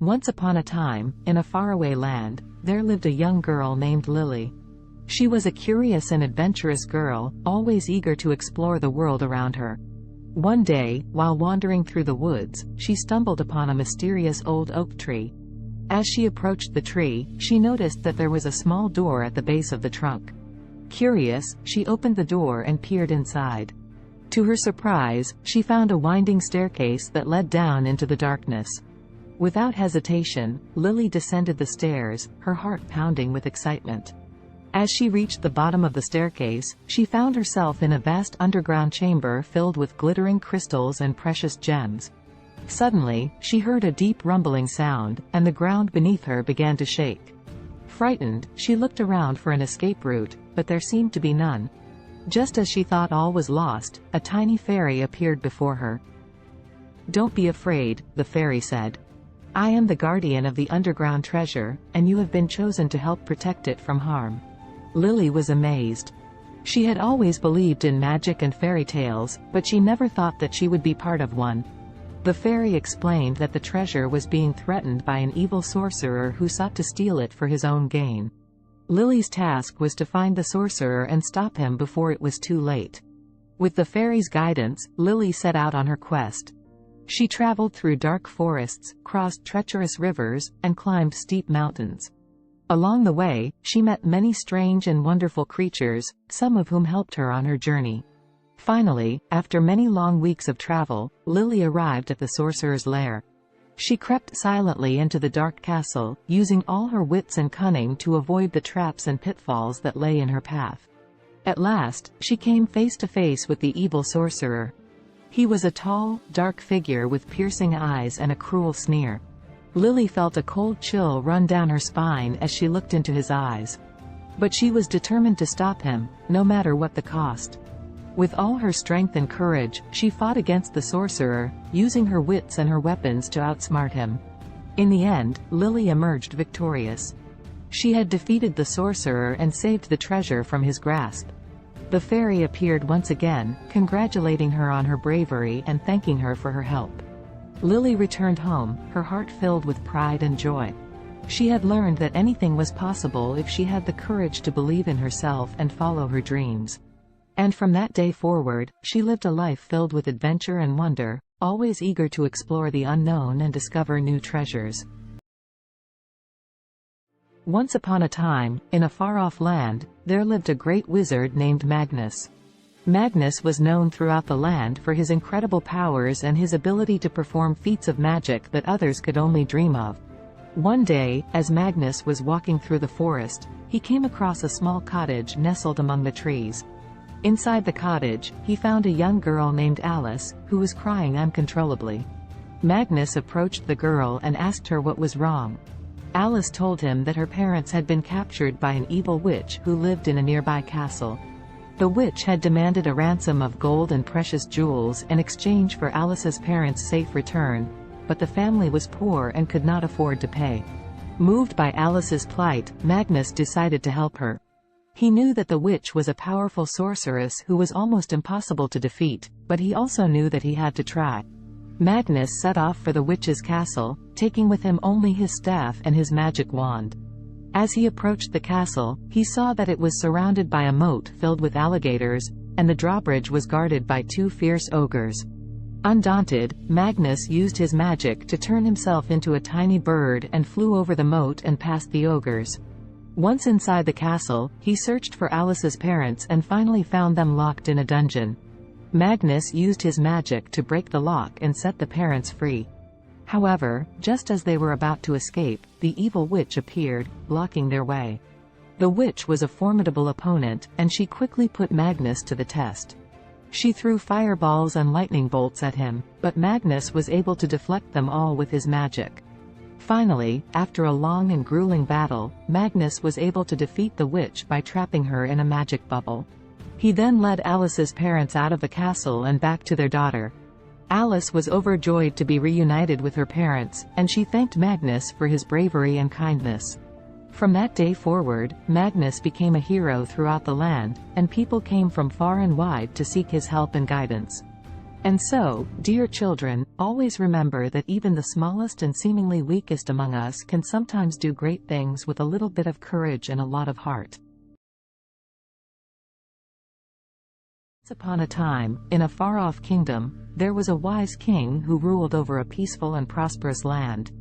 Once upon a time, in a faraway land, there lived a young girl named Lily. She was a curious and adventurous girl, always eager to explore the world around her. One day, while wandering through the woods, she stumbled upon a mysterious old oak tree. As she approached the tree, she noticed that there was a small door at the base of the trunk. Curious, she opened the door and peered inside. To her surprise, she found a winding staircase that led down into the darkness. Without hesitation, Lily descended the stairs, her heart pounding with excitement. As she reached the bottom of the staircase, she found herself in a vast underground chamber filled with glittering crystals and precious gems. Suddenly, she heard a deep rumbling sound, and the ground beneath her began to shake. Frightened, she looked around for an escape route, but there seemed to be none. Just as she thought all was lost, a tiny fairy appeared before her. "Don't be afraid," the fairy said. "I am the guardian of the underground treasure, and you have been chosen to help protect it from harm." Lily was amazed. She had always believed in magic and fairy tales, but she never thought that she would be part of one. The fairy explained that the treasure was being threatened by an evil sorcerer who sought to steal it for his own gain. Lily's task was to find the sorcerer and stop him before it was too late. With the fairy's guidance, Lily set out on her quest. She traveled through dark forests, crossed treacherous rivers, and climbed steep mountains. Along the way, she met many strange and wonderful creatures, some of whom helped her on her journey. Finally, after many long weeks of travel, Lily arrived at the sorcerer's lair. She crept silently into the dark castle, using all her wits and cunning to avoid the traps and pitfalls that lay in her path. At last, she came face to face with the evil sorcerer. He was a tall, dark figure with piercing eyes and a cruel sneer. Lily felt a cold chill run down her spine as she looked into his eyes. But she was determined to stop him, no matter what the cost. With all her strength and courage, she fought against the sorcerer, using her wits and her weapons to outsmart him. In the end, Lily emerged victorious. She had defeated the sorcerer and saved the treasure from his grasp. The fairy appeared once again, congratulating her on her bravery and thanking her for her help. Lily returned home, her heart filled with pride and joy. She had learned that anything was possible if she had the courage to believe in herself and follow her dreams. And from that day forward, she lived a life filled with adventure and wonder, always eager to explore the unknown and discover new treasures. Once upon a time, in a far-off land, there lived a great wizard named Magnus. Magnus was known throughout the land for his incredible powers and his ability to perform feats of magic that others could only dream of. One day, as Magnus was walking through the forest, he came across a small cottage nestled among the trees. Inside the cottage, he found a young girl named Alice, who was crying uncontrollably. Magnus approached the girl and asked her what was wrong. Alice told him that her parents had been captured by an evil witch who lived in a nearby castle. The witch had demanded a ransom of gold and precious jewels in exchange for Alice's parents' safe return, but the family was poor and could not afford to pay. Moved by Alice's plight, Magnus decided to help her. He knew that the witch was a powerful sorceress who was almost impossible to defeat, but he also knew that he had to try. Magnus set off for the witch's castle, taking with him only his staff and his magic wand. As he approached the castle, he saw that it was surrounded by a moat filled with alligators, and the drawbridge was guarded by two fierce ogres. Undaunted, Magnus used his magic to turn himself into a tiny bird and flew over the moat and past the ogres. Once inside the castle, he searched for Alice's parents and finally found them locked in a dungeon. Magnus used his magic to break the lock and set the parents free. However, just as they were about to escape, the evil witch appeared, blocking their way. The witch was a formidable opponent, and she quickly put Magnus to the test. She threw fireballs and lightning bolts at him, but Magnus was able to deflect them all with his magic. Finally, after a long and grueling battle, Magnus was able to defeat the witch by trapping her in a magic bubble. He then led Alice's parents out of the castle and back to their daughter. Alice was overjoyed to be reunited with her parents, and she thanked Magnus for his bravery and kindness. From that day forward, Magnus became a hero throughout the land, and people came from far and wide to seek his help and guidance. And so, dear children, always remember that even the smallest and seemingly weakest among us can sometimes do great things with a little bit of courage and a lot of heart. Once upon a time, in a far-off kingdom, there was a wise king who ruled over a peaceful and prosperous land.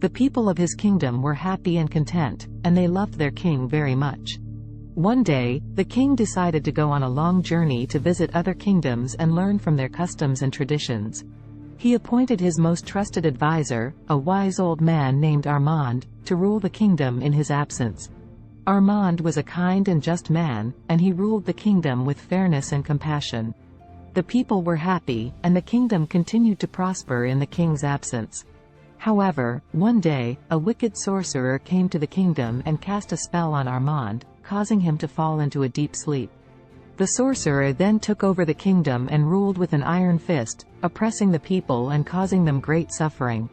The people of his kingdom were happy and content, and they loved their king very much. One day, the king decided to go on a long journey to visit other kingdoms and learn from their customs and traditions. He appointed his most trusted advisor, a wise old man named Armand, to rule the kingdom in his absence. Armand was a kind and just man, and he ruled the kingdom with fairness and compassion. The people were happy, and the kingdom continued to prosper in the king's absence. However, one day, a wicked sorcerer came to the kingdom and cast a spell on Armand, causing him to fall into a deep sleep. The sorcerer then took over the kingdom and ruled with an iron fist, oppressing the people and causing them great suffering.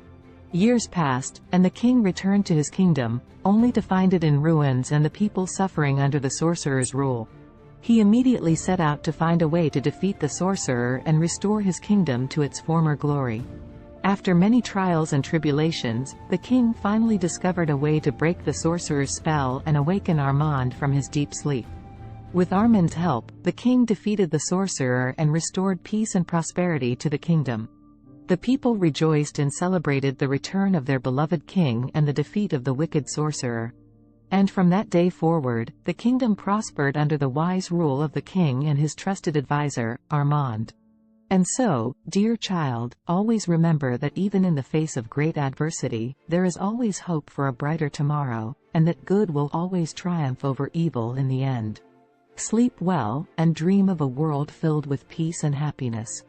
Years passed, and the king returned to his kingdom, only to find it in ruins and the people suffering under the sorcerer's rule. He immediately set out to find a way to defeat the sorcerer and restore his kingdom to its former glory. After many trials and tribulations, the king finally discovered a way to break the sorcerer's spell and awaken Armand from his deep sleep. With Armand's help, the king defeated the sorcerer and restored peace and prosperity to the kingdom. The people rejoiced and celebrated the return of their beloved king and the defeat of the wicked sorcerer. And from that day forward, the kingdom prospered under the wise rule of the king and his trusted advisor, Armand. And so, dear child, always remember that even in the face of great adversity, there is always hope for a brighter tomorrow, and that good will always triumph over evil in the end. Sleep well, and dream of a world filled with peace and happiness.